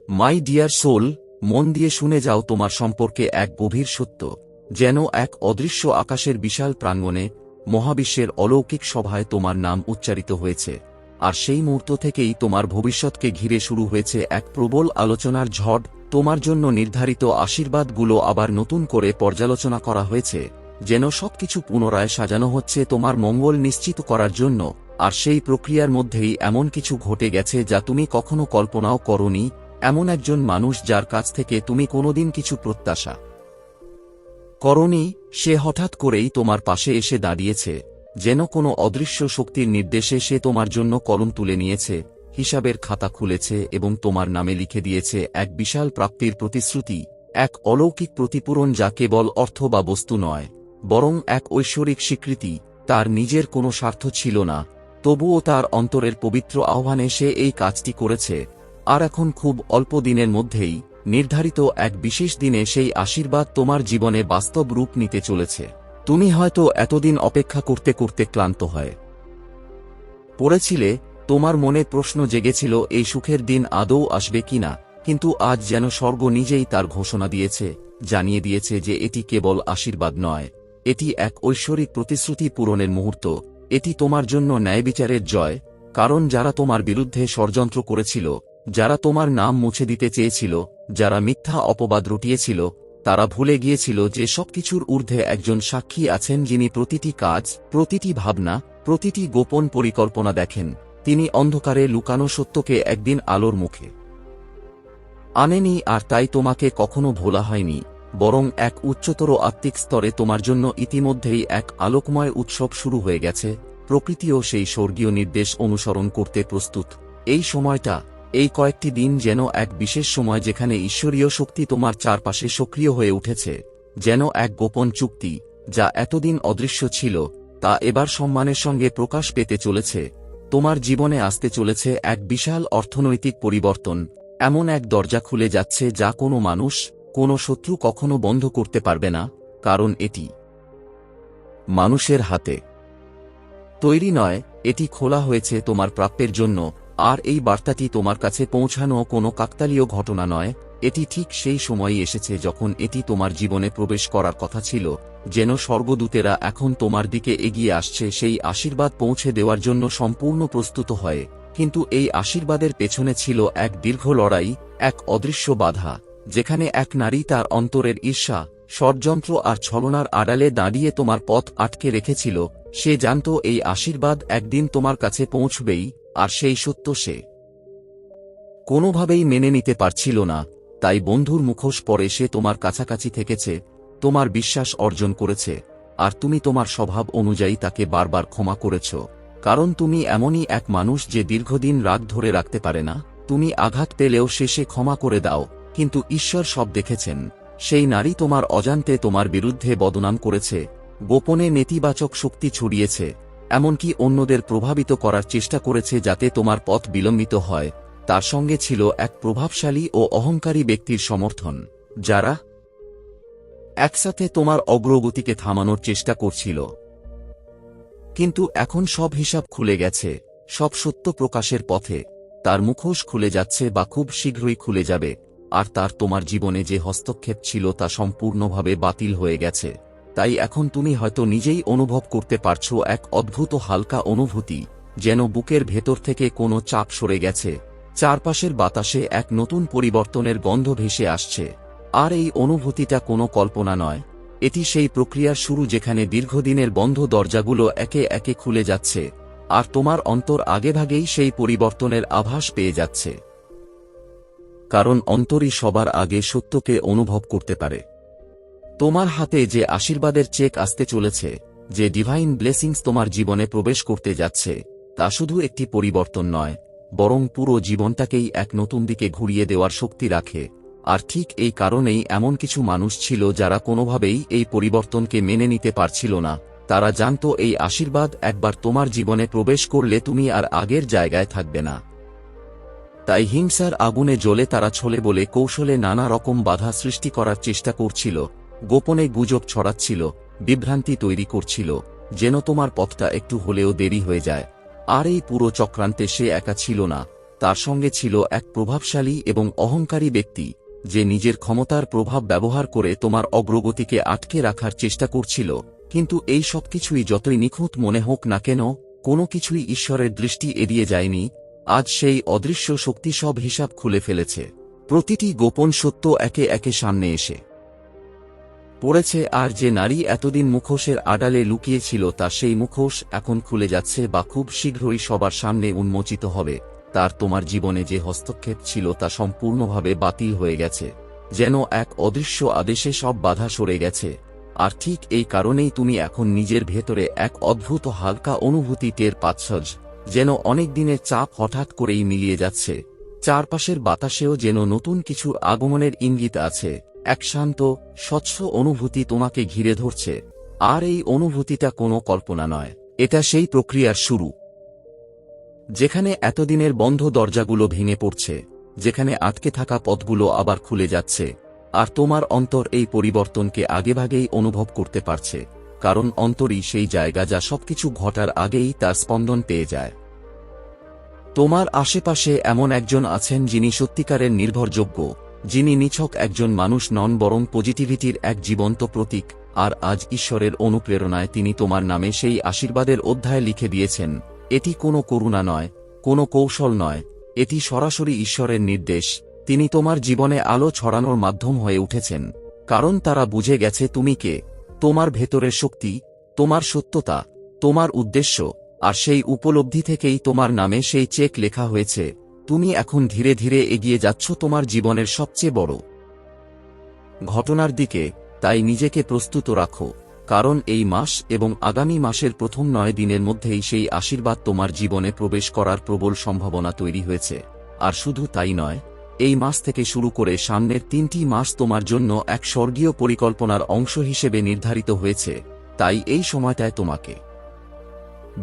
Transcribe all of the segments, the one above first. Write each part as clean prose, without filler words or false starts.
My dear soul, মন দিয়ে শুনে যাও তোমার সম্পর্কে এক গভীর সত্য, যেন এক অদৃশ্য আকাশের বিশাল প্রাঙ্গণে মহাবিশ্বের অলৌকিক সভায় তোমার নাম উচ্চারিত হয়েছে। আর সেই মুহূর্ত থেকেই তোমার ভবিষ্যৎকে ঘিরে শুরু হয়েছে এক প্রবল আলোচনার ঝড়। তোমার জন্য নির্ধারিত আশীর্বাদগুলো আবার নতুন করে পর্যালোচনা করা হয়েছে, যেন সবকিছু পুনরায় সাজানো হচ্ছে তোমার মঙ্গল নিশ্চিত করার জন্য। আর সেই প্রক্রিয়ার মধ্যেই এমন কিছু ঘটে গেছে যা তুমি কখনো কল্পনাও করোনি। এমন একজন মানুষ যার কাছ থেকে তুমি কোনোদিন কিছু প্রত্যাশা করোনি, সে হঠাৎ করেই তোমার পাশে এসে দাঁড়িয়েছে, যেন কোনো অদৃশ্য শক্তির নির্দেশে সে তোমার জন্য কলম তুলে নিয়েছে, হিসাবের খাতা খুলেছে এবং তোমার নামে লিখে দিয়েছে এক বিশাল প্রাপ্তির প্রতিশ্রুতি, এক অলৌকিক প্রতিপূরণ যা কেবল অর্থ বা বস্তু নয়, বরং এক ঐশ্বরিক স্বীকৃতি। তার নিজের কোনো স্বার্থ ছিল না, তবুও তার অন্তরের পবিত্র আহ্বানে সে এই কাজটি করেছে। আর এখন খুব অল্প দিনের মধ্যেই, নির্ধারিত এক বিশেষ দিনে সেই আশীর্বাদ তোমার জীবনে বাস্তব রূপ নিতে চলেছে। তুমি হয়তো এতদিন অপেক্ষা করতে করতে ক্লান্ত হয়ে পড়েছিলে, তোমার মনে প্রশ্ন জেগেছিল এই সুখের দিন আদৌ আসবে কিনা। কিন্তু আজ যেন স্বর্গ নিজেই তার ঘোষণা দিয়েছে, জানিয়ে দিয়েছে যে এটি কেবল আশীর্বাদ নয়, এটি এক ঐশ্বরিক প্রতিশ্রুতি পূরণের মুহূর্ত। এটি তোমার জন্য ন্যায়বিচারের জয়, কারণ যারা তোমার বিরুদ্ধে ষড়যন্ত্র করেছিল, যারা তোমার নাম মুছে দিতে চেয়েছিল, যারা মিথ্যা অপবাদ রটিয়েছিল, তারা ভুলে গিয়েছিল যে সবকিছুর ঊর্ধ্বে একজন সাক্ষী আছেন যিনি প্রতিটি কাজ, প্রতিটি ভাবনা, প্রতিটি গোপন পরিকল্পনা দেখেন। তিনি অন্ধকারে লুকানো সত্যকে একদিন আলোর মুখে আনেনি, আর তাই তোমাকে কখনো ভোলা হয়নি, বরং এক উচ্চতর আত্মিক স্তরে তোমার জন্য ইতিমধ্যেই এক আলোকময় উৎসব শুরু হয়ে গেছে। প্রকৃতিও সেই স্বর্গীয় নির্দেশ অনুসরণ করতে প্রস্তুত। এই সময়টা, এই কয়েকটি দিন যেন এক বিশেষ সময় যেখানে ঈশ্বরীয় শক্তি তোমার চারপাশে সক্রিয় হয়ে উঠেছে, যেন এক গোপন চুক্তি যা এতদিন অদৃশ্য ছিল, তা এবার সম্মানের সঙ্গে প্রকাশ পেতে চলেছে। তোমার জীবনে আসতে চলেছে এক বিশাল অর্থনৈতিক পরিবর্তন, এমন এক দরজা খুলে যাচ্ছে যা কোনো মানুষ, কোনো শত্রু কখনো বন্ধ করতে পারবে না, কারণ এটি মানুষের হাতে তৈরি নয়, এটি খোলা হয়েছে তোমার প্রাপ্যের জন্য। আর এই বার্তাটি তোমার কাছে পৌঁছানো কোনো কাকতালীয় ঘটনা নয়, এটি ঠিক সেই সময়ই এসেছে যখন এটি তোমার জীবনে প্রবেশ করার কথা ছিল, যেন স্বর্গদূতেরা এখন তোমার দিকে এগিয়ে আসছে সেই আশীর্বাদ পৌঁছে দেওয়ার জন্য সম্পূর্ণ প্রস্তুত হয়। কিন্তু এই আশীর্বাদের পেছনে ছিল এক দীর্ঘ লড়াই, এক অদৃশ্য বাধা, যেখানে এক নারী তার অন্তরের ঈর্ষা, ষড়যন্ত্র আর ছলনার আড়ালে দাঁড়িয়ে তোমার পথ আটকে রেখেছিল। সে জানত এই আশীর্বাদ একদিন তোমার কাছে পৌঁছবেই, আর সেই সত্য সে কোনোভাবেই মেনে নিতে পারছিল না। তাই বন্ধুর মুখোশ পরে সে তোমার কাছাকাছি থেকেছে, তোমার বিশ্বাস অর্জন করেছে, আর তুমি তোমার স্বভাব অনুযায়ী তাকে বারবার ক্ষমা করেছ, কারণ তুমি এমনই এক মানুষ যে দীর্ঘদিন রাগ ধরে রাখতে পারে না। তুমি আঘাত পেলেও শেষে ক্ষমা করে দাও, কিন্তু ঈশ্বর সব দেখেছেন। সেই নারী তোমার অজান্তে তোমার বিরুদ্ধে বদনাম করেছে, গোপনে নেতিবাচক শক্তি ছড়িয়েছে, এমনকি অন্যদের প্রভাবিত করার চেষ্টা করেছে যাতে তোমার পথ বিলম্বিত হয়। তার সঙ্গে ছিল এক প্রভাবশালী ও অহংকারী ব্যক্তির সমর্থন, যারা একসাথে তোমার অগ্রগতিকে থামানোর চেষ্টা করছিল। কিন্তু এখন সব হিসাব খুলে গেছে, সব সত্য প্রকাশের পথে। তার মুখোশ খুলে যাচ্ছে বা খুব শীঘ্রই খুলে যাবে, আর তার তোমার জীবনে যে হস্তক্ষেপ ছিল তা সম্পূর্ণভাবে বাতিল হয়ে গেছে। তাই এখন তুমি হয়তো নিজেই অনুভব করতে পারছো এক অদ্ভুত হালকা অনুভূতি, যেন বুকের ভেতর থেকে কোনো চাপ সরে গেছে, চারপাশের বাতাসে এক নতুন পরিবর্তনের গন্ধ ভেসে আসছে। আর এই অনুভূতিটা কোনো কল্পনা নয়, এটি সেই প্রক্রিয়ার শুরু যেখানে দীর্ঘদিনের বন্ধ দরজাগুলো একে একে খুলে যাচ্ছে, আর তোমার অন্তর আগেভাগেই সেই পরিবর্তনের আভাস পেয়ে যাচ্ছে। কারণ অন্তরই সবার আগে সত্যকে অনুভব করতে পারে। তোমার হাতে যে আশীর্বাদের চেক আসতে চলেছে, যে ডিভাইন ব্লেসিংস তোমার জীবনে প্রবেশ করতে যাচ্ছে, তা শুধু একটি পরিবর্তন নয়, বরং পুরো জীবনটাকেই এক নতুন দিকে ঘুরিয়ে দেওয়ার শক্তি রাখে। আর ঠিক এই কারণেই এমন কিছু মানুষ ছিল যারা কোনোভাবেই এই পরিবর্তনকে মেনে নিতে পারছিল না। তারা জানত এই আশীর্বাদ একবার তোমার জীবনে প্রবেশ করলে তুমি আর আগের জায়গায় থাকবে না। তাই হিংসার আগুনে জ্বলে তারা ছলে বলে কৌশলে নানা রকম বাধা সৃষ্টি করার চেষ্টা করছিল, গোপনে গুজব ছড়াচ্ছিল, বিভ্রান্তি তৈরি করছিল, যেন তোমার পথটা একটু হলেও দেরি হয়ে যায়। আর এই পুরো চক্রান্তে সে একা ছিল না, তার সঙ্গে ছিল এক প্রভাবশালী এবং অহংকারী ব্যক্তি, যে নিজের ক্ষমতার প্রভাব ব্যবহার করে তোমার অগ্রগতিকে আটকে রাখার চেষ্টা করছিল। কিন্তু এই সবকিছুই যতই নিখুঁত মনে হোক না কেন, কোনো কিছুই ঈশ্বরের দৃষ্টি এড়িয়ে যায়নি। আজ সেই অদৃশ্য শক্তি সব হিসাব খুলে ফেলেছে। প্রতিটি গোপন সত্য একে একে সামনে এসে পড়েছে, আর যে নারী এতদিন মুখোশের আড়ালে লুকিয়েছিল তার সেই মুখোশ এখন খুলে যাচ্ছে বা খুব শীঘ্রই সবার সামনে উন্মোচিত হবে। তার তোমার জীবনে যে হস্তক্ষেপ ছিল তা সম্পূর্ণভাবে বাতিল হয়ে গেছে, যেন এক অদৃশ্য আদেশে সব বাধা সরে গেছে। আর ঠিক এই কারণেই তুমি এখন নিজের ভেতরে এক অদ্ভুত হালকা অনুভূতি টের পাচ্ছ, যেন অনেক দিনের চাপ হঠাৎ করেই মিলিয়ে যাচ্ছে। চারপাশের বাতাসেও যেন নতুন কিছু আগমনের ইঙ্গিত আছে। এক শান্ত, স্বচ্ছ অনুভূতি তোমাকে ঘিরে ধরছে। আর এই অনুভূতিটা কোনো কল্পনা নয়, এটা সেই প্রক্রিয়ার শুরু, যেখানে এতদিনের বন্ধ দরজাগুলো ভেঙে পড়ছে, যেখানে আটকে থাকা পথগুলো আবার খুলে যাচ্ছে। আর তোমার অন্তর এই পরিবর্তনকে আগেভাগেই অনুভব করতে পারছে, কারণ অন্তরই সেই জায়গা যা সবকিছু ঘটার আগেই তার স্পন্দন পেয়ে যায়। তোমার আশেপাশে এমন একজন আছেন যিনি সত্যিকারের নির্ভরযোগ্য, যিনি নিছক একজন মানুষ নন বরং পজিটিভিটির এক জীবন্ত প্রতীক। আর আজ ঈশ্বরের অনুপ্রেরণায় তিনি তোমার নামে সেই আশীর্বাদের অধ্যায় লিখে দিয়েছেন। এটি কোনো করুণা নয়, কোনো কৌশল নয়, এটি সরাসরি ঈশ্বরের নির্দেশ। তিনি তোমার জীবনে আলো ছড়ানোর মাধ্যম হয়ে উঠেছেন, কারণ তারা বুঝে গেছে তুমি কে, তোমার ভেতরের শক্তি, তোমার সত্যতা, তোমার উদ্দেশ্য। আর সেই উপলব্ধি থেকেই তোমার নামে সেই চেক লেখা হয়েছে। তুমি এখন ধীরে ধীরে এগিয়ে যাচ্ছ তোমার জীবনের সবচেয়ে বড় ঘটনার দিকে। তাই নিজেকে প্রস্তুত রাখো, কারণ এই মাস এবং আগামী মাসের প্রথম 9 দিনের মধ্যেই সেই আশীর্বাদ তোমার জীবনে প্রবেশ করার প্রবল সম্ভাবনা তৈরি হয়েছে। আর শুধু তাই নয়, এই মাস থেকে শুরু করে সামনের 3টি মাস তোমার জন্য এক স্বর্গীয় পরিকল্পনার অংশ হিসেবে নির্ধারিত হয়েছে। তাই এই সময়টায় তোমাকে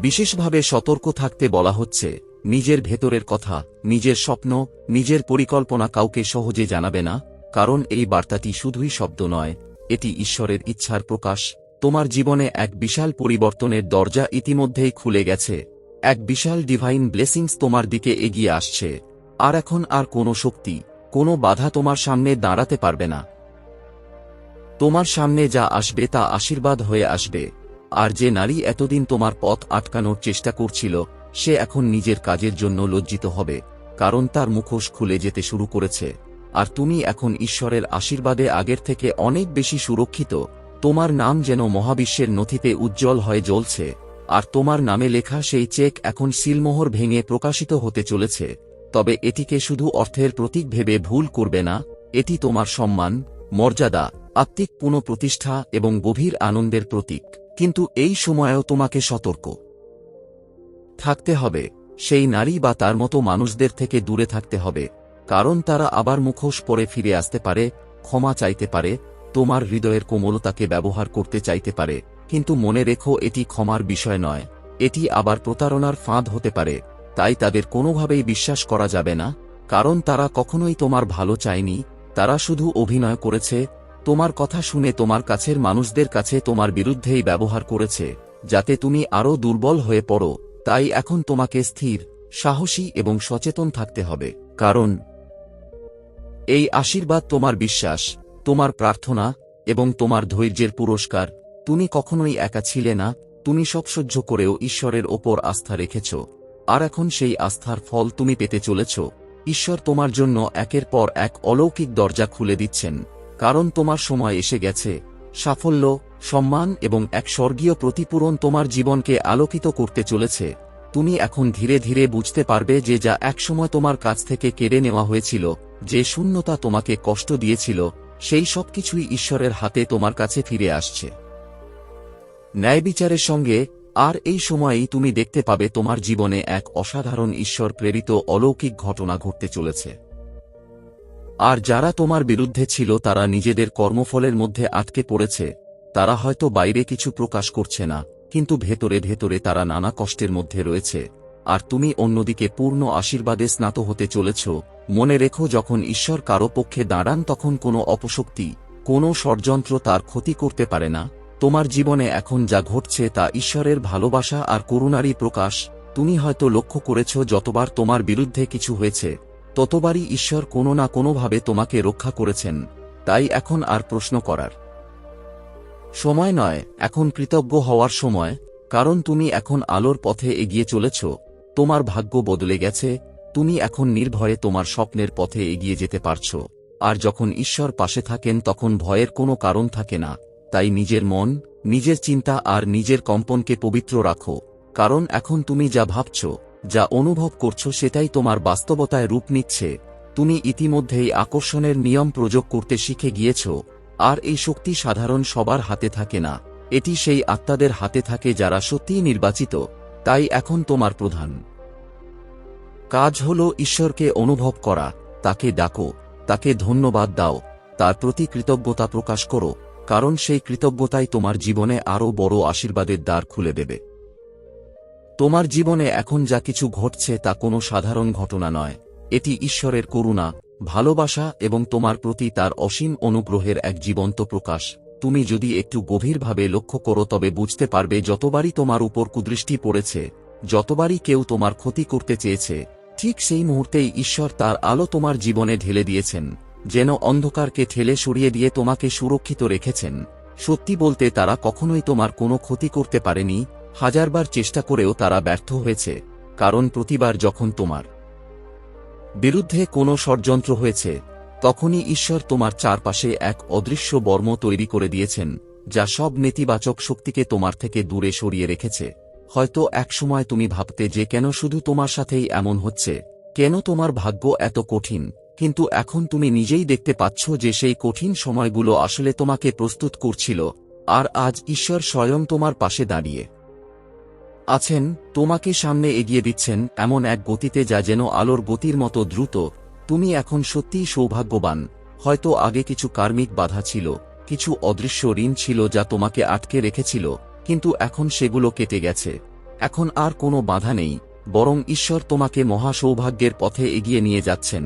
বিশেষভাবে সতর্ক থাকতে বলা হচ্ছে। নিজের ভেতরের কথা, নিজের স্বপ্ন, নিজের পরিকল্পনা কাউকে সহজে জানাবে না, কারণ এই বার্তাটি শুধুই শব্দ নয়, এটি ঈশ্বরের ইচ্ছার প্রকাশ। তোমার জীবনে এক বিশাল পরিবর্তনের দরজা ইতিমধ্যেই খুলে গেছে। এক বিশাল ডিভাইন ব্লেসিংস তোমার দিকে এগিয়ে আসছে। আর এখন আর কোনো শক্তি, কোনো বাধা তোমার সামনে দাঁড়াতে পারবে না। তোমার সামনে যা আসবে তা আশীর্বাদ হয়ে আসবে। আর যে নারী এতদিন তোমার পথ আটকানোর চেষ্টা করছিল, সে এখন নিজের কাজের জন্য লজ্জিত হবে, কারণ তার মুখোশ খুলে যেতে শুরু করেছে। আর তুমি এখন ঈশ্বরের আশীর্বাদে আগের থেকে অনেক বেশি সুরক্ষিত। তোমার নাম যেন মহাবিশ্বের নথিতে উজ্জ্বল হয়ে জ্বলছে। আর তোমার নামে লেখা সেই চেক এখন সিলমোহর ভেঙে প্রকাশিত হতে চলেছে। তবে এটিকে শুধু অর্থের প্রতীক ভেবে ভুল করবে না। এটি তোমার সম্মান, মর্যাদা, আত্মিক পুনঃপ্রতিষ্ঠা এবং গভীর আনন্দের প্রতীক। কিন্তু এই সময়েও তোমাকে সতর্ক থাকতে হবে। সেই নারী বা তার মতো মানুষদের থেকে দূরে থাকতে হবে, কারণ তারা আবার মুখোশ পরে ফিরে আসতে পারে, ক্ষমা চাইতে পারে, তোমার হৃদয়ের কোমলতাকে ব্যবহার করতে চাইতে পারে। কিন্তু মনে রেখো, এটি ক্ষমার বিষয় নয়, এটি আবার প্রতারণার ফাঁদ হতে পারে। তাই তাদের কোনোভাবেই বিশ্বাস করা যাবে না, কারণ তারা কখনোই তোমার ভালো চায়নি। তারা শুধু অভিনয় করেছে, তোমার কথা শুনে তোমার কাছের মানুষদের কাছে তোমার বিরুদ্ধেই ব্যবহার করেছে, যাতে তুমি আরও দুর্বল হয়ে পড়ো। তাই এখন তোমাকে স্থির, সাহসী এবং সচেতন থাকতে হবে, কারণ এই আশীর্বাদ তোমার বিশ্বাস, তোমার প্রার্থনা এবং তোমার ধৈর্যের পুরস্কার। তুমি কখনোই একা ছিলে না, তুমি সব সহ্য করেও ঈশ্বরের ওপর আস্থা রেখেছ। আর এখন সেই আস্থার ফল তুমি পেতে চলেছ। ঈশ্বর তোমার জন্য একের পর এক অলৌকিক দরজা খুলে দিচ্ছেন, কারণ তোমার সময় এসে গেছে। সাফল্য, সম্মান এবং এক স্বর্গীয় প্রতিপূরণ তোমার জীবনকে আলোকিত করতে চলেছে। তুমি এখন ধীরে ধীরে বুঝতে পারবে যে যা একসময় তোমার কাছ থেকে কেড়ে নেওয়া হয়েছিল, যে শূন্যতা তোমাকে কষ্ট দিয়েছিল, সেই সব কিছুই ঈশ্বরের হাতে তোমার কাছে ফিরে আসছে ন্যায়বিচারের সঙ্গে। আর এই সময়েই তুমি দেখতে পাবে তোমার জীবনে এক অসাধারণ ঈশ্বর প্রেরিত অলৌকিক ঘটনা ঘটতে চলেছে। আর যারা তোমার বিরুদ্ধে ছিল তারা নিজেদের কর্মফলের মধ্যে আটকে পড়েছে। তারা হয়তো বাইরে কিছু প্রকাশ করছে না, কিন্তু ভেতরে ভেতরে তারা নানা কষ্টের মধ্যে রয়েছে। আর তুমি অন্যদিকে পূর্ণ আশীর্বাদে স্নাত হতে চলেছ। মনে রেখো, যখন ঈশ্বর কারো পক্ষে দাঁড়ান তখন কোনো অপশক্তি, কোনো ষড়যন্ত্র তার ক্ষতি করতে পারে না। তোমার জীবনে এখন যা ঘটছে তা ঈশ্বরের ভালোবাসা আর করুণারই প্রকাশ। তুমি হয়তো লক্ষ্য করেছ যতবার তোমার বিরুদ্ধে কিছু হয়েছে ততবারই ঈশ্বর কোনো না কোনোভাবে তোমাকে রক্ষা করেছেন। তাই এখন আর প্রশ্ন করার সময় নয়, এখন কৃতজ্ঞ হওয়ার সময়, কারণ তুমি এখন আলোর পথে এগিয়ে চলেছ। তোমার ভাগ্য বদলে গেছে, তুমি এখন নির্ভয়ে তোমার স্বপ্নের পথে এগিয়ে যেতে পারছ। আর যখন ঈশ্বর পাশে থাকেন তখন ভয়ের কোনো কারণ থাকে না। তাই নিজের মন, নিজের চিন্তা আর নিজের কম্পনকে পবিত্র রাখো, কারণ এখন তুমি যা ভাবছ, যা অনুভব করছো সেটাই তোমার বাস্তবতায় রূপ নিচ্ছে। তুমি ইতিমধ্যেই আকর্ষণের নিয়ম প্রয়োগ করতে শিখে গিয়েছ, আর এই শক্তি সাধারণ সবার হাতে থাকে না, এটি সেই আত্মাদের হাতে থাকে যারা সত্যিই নির্বাচিত। তাই এখন তোমার প্রধান কাজ হল ঈশ্বরকে অনুভব করা, তাকে ডাকো, তাকে ধন্যবাদ দাও, তার প্রতি কৃতজ্ঞতা প্রকাশ করো, কারণ সেই কৃতজ্ঞতাই তোমার জীবনে আরও বড় আশীর্বাদের দ্বার খুলে দেবে। তোমার জীবনে এখন যা কিছু ঘটছে তা কোনো সাধারণ ঘটনা নয়, এটি ঈশ্বরের করুণা, ভালোবাসা এবং তোমার প্রতি তার অসীম অনুগ্রহের এক জীবন্ত প্রকাশ। তুমি যদি একটু গভীরভাবে লক্ষ্য করো তবে বুঝতে পারবে যতবারই তোমার উপর কুদৃষ্টি পড়েছে, যতবারই কেউ তোমার ক্ষতি করতে চেয়েছে, ঠিক সেই মুহূর্তেই ঈশ্বর তার আলো তোমার জীবনে ঢেলে দিয়েছেন, যেন অন্ধকারকে ঠেলে সরিয়ে দিয়ে তোমাকে সুরক্ষিত রেখেছেন। সত্যি বলতে তারা কখনোই তোমার কোনো ক্ষতি করতে পারেনি, হাজারবার চেষ্টা করেও তারা ব্যর্থ হয়েছে, কারণ প্রতিবার যখন তোমার বিরুদ্ধে কোনো ষড়যন্ত্র হয়েছে তখনই ঈশ্বর তোমার চারপাশে এক অদৃশ্য বর্ম তৈরি করে দিয়েছেন, যা সব নেতিবাচক শক্তিকে তোমার থেকে দূরে সরিয়ে রেখেছে। হয়তো একসময় তুমি ভাবতে যে কেন শুধু তোমার সাথেই এমন হচ্ছে, কেন তোমার ভাগ্য এত কঠিন, কিন্তু এখন তুমি নিজেই দেখতে পাচ্ছ যে সেই কঠিন সময়গুলো আসলে তোমাকে প্রস্তুত করছিল। আর আজ ঈশ্বর স্বয়ং তোমার পাশে দাঁড়িয়ে আছেন, তোমাকে সামনে এগিয়ে দিচ্ছেন এমন এক গতিতে যা যেন আলোর গতির মতো দ্রুত। তুমি এখন সত্যিই সৌভাগ্যবান। হয়তো আগে কিছু কার্মিক বাধা ছিল, কিছু অদৃশ্য ঋণ ছিল যা তোমাকে আটকে রেখেছিল, কিন্তু এখন সেগুলো কেটে গেছে। এখন আর কোনো বাধা নেই, বরং ঈশ্বর তোমাকে মহা সৌভাগ্যের পথে এগিয়ে নিয়ে যাচ্ছেন।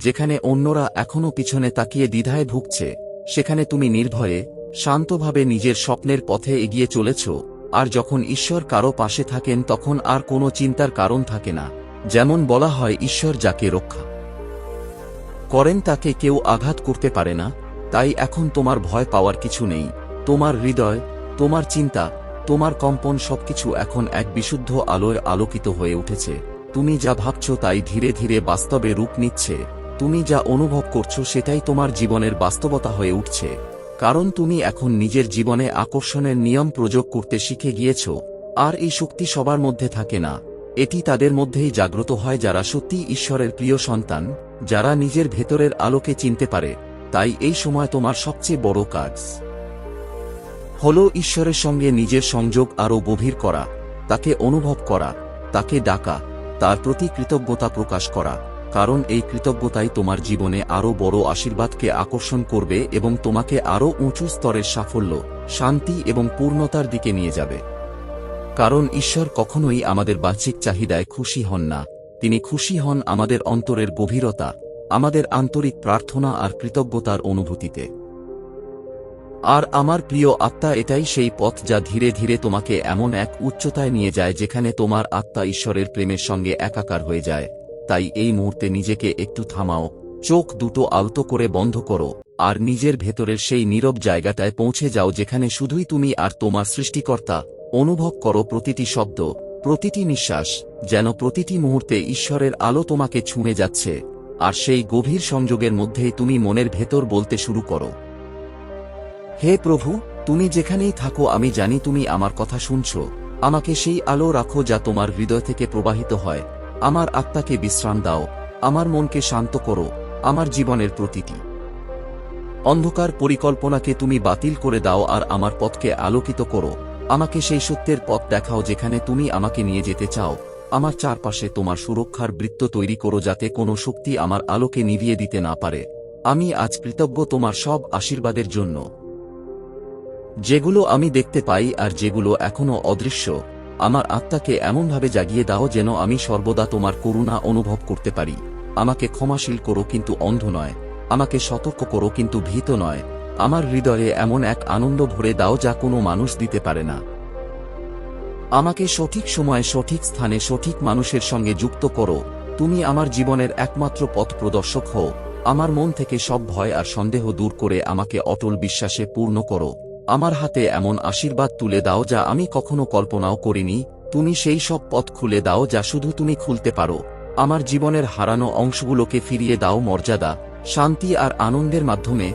যেখানে অন্যরা এখনও পিছনে তাকিয়ে দ্বিধায় ভুগছে, সেখানে তুমি নির্ভয়ে, শান্তভাবে নিজের স্বপ্নের পথে এগিয়ে চলেছ। আর যখন ঈশ্বর কারো পাশে থাকেন তখন আর কোনো চিন্তার কারণ থাকে না। যেমন বলা হয়, ঈশ্বর যাকে রক্ষা করেন তাকে কেউ আঘাত করতে পারে না। তাই এখন তোমার ভয় পাওয়ার কিছু নেই। তোমার হৃদয়, তোমার চিন্তা, তোমার কম্পন সবকিছু এখন এক বিশুদ্ধ আলোয় আলোকিত হয়ে উঠেছে। তুমি যা ভাবছ তাই ধীরে ধীরে বাস্তবে রূপ নিচ্ছে। তুমি যা অনুভব করছো সেটাই তোমার জীবনের বাস্তবতা হয়ে উঠছে, কারণ তুমি এখন নিজের জীবনে আকর্ষণের নিয়ম প্রয়োগ করতে শিখে গিয়েছ। আর এই শক্তি সবার মধ্যে থাকে না, এটি তাদের মধ্যেই জাগ্রত হয় যারা সত্যিই ঈশ্বরের প্রিয় সন্তান, যারা নিজের ভেতরের আলোকে চিনতে পারে। তাই এই সময় তোমার সবচেয়ে বড় কাজ হল ঈশ্বরের সঙ্গে নিজের সংযোগ আরও গভীর করা, তাকে অনুভব করা, তাকে ডাকা, তার প্রতি কৃতজ্ঞতা প্রকাশ করা, কারণ এই কৃতজ্ঞতাই তোমার জীবনে আরও বড় আশীর্বাদকে আকর্ষণ করবে এবং তোমাকে আরও উঁচু স্তরের সাফল্য, শান্তি এবং পূর্ণতার দিকে নিয়ে যাবে। কারণ ঈশ্বর কখনোই আমাদের বাহ্যিক চাহিদায় খুশি হন না, তিনি খুশি হন আমাদের অন্তরের গভীরতা, আমাদের আন্তরিক প্রার্থনা আর কৃতজ্ঞতার অনুভূতিতে। আর আমার প্রিয় আত্মা, এটাই সেই পথ যা ধীরে ধীরে তোমাকে এমন এক উচ্চতায় নিয়ে যায় যেখানে তোমার আত্মা ঈশ্বরের প্রেমের সঙ্গে একাকার হয়ে যায়। তাই এই মুহূর্তে নিজেকে একটু থামাও, চোখ দুটো আলতো করে বন্ধ করো, আর নিজের ভেতরের সেই নীরব জায়গাটায় পৌঁছে যাও যেখানে শুধুই তুমি আর তোমার সৃষ্টিকর্তা। অনুভব করো প্রতিটি শব্দ, প্রতিটি নিঃশ্বাস, যেন প্রতিটি মুহূর্তে ঈশ্বরের আলো তোমাকে ছুঁয়ে যাচ্ছে। আর সেই গভীর সংযোগের মধ্যেই তুমি মনের ভেতর বলতে শুরু করো, হে প্রভু, তুমি যেখানেই থাকো আমি জানি তুমি আমার কথা শুনছ। আমাকে সেই আলো রাখো যা তোমার হৃদয় থেকে প্রবাহিত হয়। আমার আত্মাকে বিশ্রাম দাও, আমার মনকে শান্ত করো, আমার জীবনের প্রতিটি অন্ধকার পরিকল্পনাকে তুমি বাতিল করে দাও আর আমার পথকে আলোকিত করো। আমাকে সেই সত্যের পথ দেখাও যেখানে তুমি আমাকে নিয়ে যেতে চাও। আমার চারপাশে তোমার সুরক্ষার বৃত্ত তৈরি করো যাতে কোনো শক্তি আমার আলোকে নিভিয়ে দিতে না পারে। আমি আজ কৃতজ্ঞ তোমার সব আশীর্বাদের জন্য, যেগুলো আমি দেখতে পাই আর যেগুলো এখনো অদৃশ্য। আমার আত্মাকে এমনভাবে জাগিয়ে দাও যেন আমি সর্বদা তোমার করুণা অনুভব করতে পারি। আমাকে ক্ষমাশীল করো কিন্তু অন্ধ নয়, আমাকে সতর্ক করো কিন্তু ভীত নয়। আমার হৃদয়ে এমন এক আনন্দ ভরে দাও যা কোনো মানুষ দিতে পারে না। আমাকে সঠিক সময়ে সঠিক স্থানে সঠিক মানুষের সঙ্গে যুক্ত করো। তুমি আমার জীবনের একমাত্র পথ প্রদর্শক হও। আমার মন থেকে সব ভয় আর সন্দেহ দূর করে আমাকে অটল বিশ্বাসে পূর্ণ করো। আমার হাতে এমন আশীর্বাদ তুলে দাও যা আমি কখনো কল্পনাও করিনি। তুমি সেই সব পথ খুলে দাও যা শুধু তুমি খুলতে পারো। আমার জীবনের হারানো অংশগুলোকে ফিরিয়ে দাও মর্যাদা, শান্তি আর আনন্দের মাধ্যমে।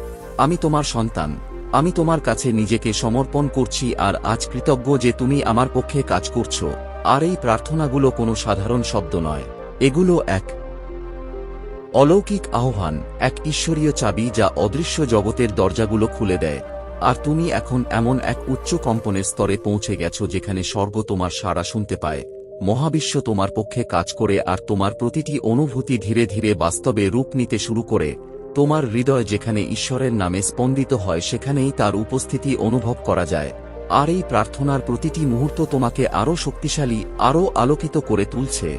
আমি তোমার সন্তান, আমি তোমার কাছে নিজেকে সমর্পণ করছি আর আজ কৃতজ্ঞ যে তুমি আমার পক্ষে কাজ করছো। আর এই প্রার্থনাগুলো কোনো সাধারণ শব্দ নয়, এগুলো এক অলৌকিক আহ্বান, এক ঈশ্বরীয় চাবি যা অদৃশ্য জগতের দরজাগুলো খুলে দেয়। আর তুমি এখন এমন এক উচ্চ কম্পনের স্তরে পৌঁছে গেছো যেখানে স্বর্গ তোমার সাড়া শুনতে পায়, মহাবিশ্ব তোমার পক্ষে কাজ করে আর তোমার প্রতিটি অনুভূতি ধীরে ধীরে বাস্তবে রূপ নিতে শুরু করে। তোমার হৃদয় যেখানে ঈশ্বরের নামে স্পন্দিত হয় সেখানেই তার উপস্থিতি অনুভব করা যায়। আর এই প্রার্থনার প্রতিটি মুহূর্ত তোমাকে আরও শক্তিশালী, আরও আলোকিত করে তুলছে,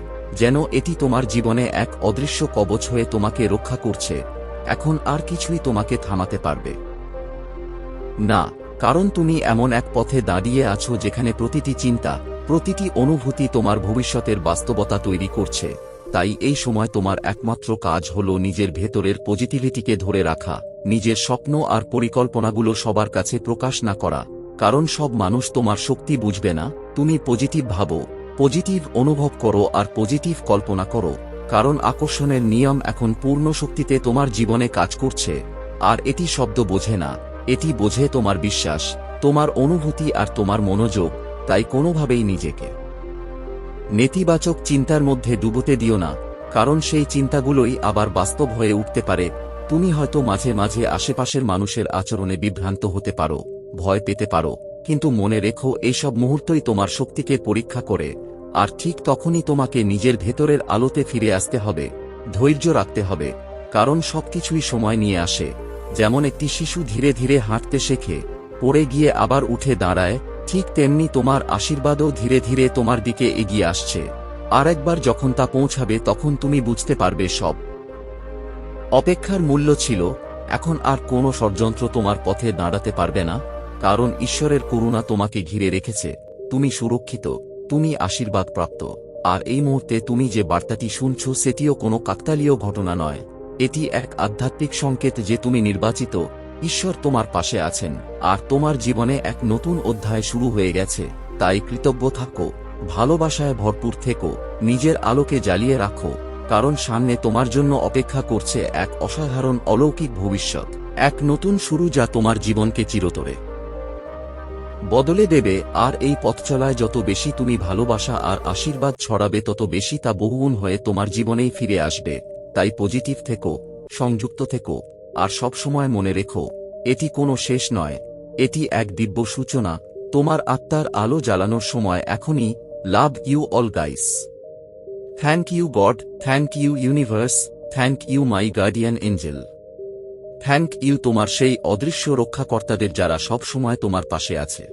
যেন এটি তোমার জীবনে এক অদৃশ্য কবচ হয়ে তোমাকে রক্ষা করছে। এখন আর কিছুই তোমাকে থামাতে পারবে না, কারণ তুমি এমন এক পথে দাঁড়িয়ে আছো যেখানে প্রতিটি চিন্তা, প্রতিটি অনুভূতি তোমার ভবিষ্যতের বাস্তবতা তৈরি করছে। তাই এই সময় তোমার একমাত্র কাজ হলো নিজের ভেতরের পজিটিভিটিকে ধরে রাখা, নিজের স্বপ্ন আর পরিকল্পনাগুলো সবার কাছে প্রকাশ না করা, কারণ সব মানুষ তোমার শক্তি বুঝবে না। তুমি পজিটিভ ভাবো, পজিটিভ অনুভব করো আর পজিটিভ কল্পনা করো, কারণ আকর্ষণের নিয়ম এখন পূর্ণ শক্তিতে তোমার জীবনে কাজ করছে। আর এটি শব্দ বোঝে না, এটি বোঝে তোমার বিশ্বাস, তোমার অনুভূতি আর তোমার মনোযোগ। তাই কোনোভাবেই নিজেকে নেতিবাচক চিন্তার মধ্যে ডুবোতে দিও না, কারণ সেই চিন্তাগুলোই আবার বাস্তব হয়ে উঠতে পারে। তুমি হয়তো মাঝে মাঝে আশেপাশের মানুষের আচরণে বিভ্রান্ত হতে পারো, ভয় পেতে পারো, কিন্তু মনে রেখো এইসব মুহূর্তই তোমার শক্তিকে পরীক্ষা করে। আর ঠিক তখনই তোমাকে নিজের ভেতরের আলোতে ফিরে আসতে হবে, ধৈর্য রাখতে হবে, কারণ সবকিছুই সময় নিয়ে আসে। যেমন একটি শিশু ধীরে ধীরে হাঁটতে শেখে, পড়ে গিয়ে আবার উঠে দাঁড়ায়, ঠিক তেমনি তোমার আশীর্বাদও ধীরে ধীরে তোমার দিকে এগিয়ে আসছে। আর একবার যখন তা পৌঁছাবে তখন তুমি বুঝতে পারবে সব অপেক্ষার মূল্য ছিল। এখন আর কোনো ষড়যন্ত্র তোমার পথে দাঁড়াতে পারবে না, কারণ ঈশ্বরের করুণা তোমাকে ঘিরে রেখেছে। তুমি সুরক্ষিত, তুমি আশীর্বাদপ্রাপ্ত। আর এই মুহূর্তে তুমি যে বার্তাটি শুনছ সেটিও কোনো কাকতালীয় ঘটনা নয়, এটি এক আধ্যাত্মিক সংকেত যে তুমি নির্বাচিত, ঈশ্বর তোমার পাশে আছেন, আর তোমার জীবনে এক নতুন অধ্যায় শুরু হয়ে গেছে। তাই কৃতজ্ঞ থাকো, ভালোবাসায় ভরপুর থেকো, নিজের আলোকে জ্বালিয়ে রাখো, কারণ সামনে তোমার জন্য অপেক্ষা করছে এক অসাধারণ অলৌকিক ভবিষ্যৎ, এক নতুন শুরু যা তোমার জীবনকে চিরতরে বদলে দেবে। আর এই পথচলায় যত বেশি তুমি ভালোবাসা আর আশীর্বাদ ছড়াবে তত বেশি তা বহুগুণ হয়ে তোমার জীবনেই ফিরে আসবে। তাই পজিটিভ থেকো, সংযুক্ত থেকো, আর সবসময় মনে রেখো, এটি কোনো শেষ নয়, এটি এক দিব্য সূচনা। তোমার আত্মার আলো জ্বালানোর সময় এখনই। Love you all guys. Thank you God, thank you universe, thank you my guardian angel. Thank you তোমার সেই অদৃশ্য রক্ষাকর্তাদের যারা সব সময় তোমার পাশে আছে।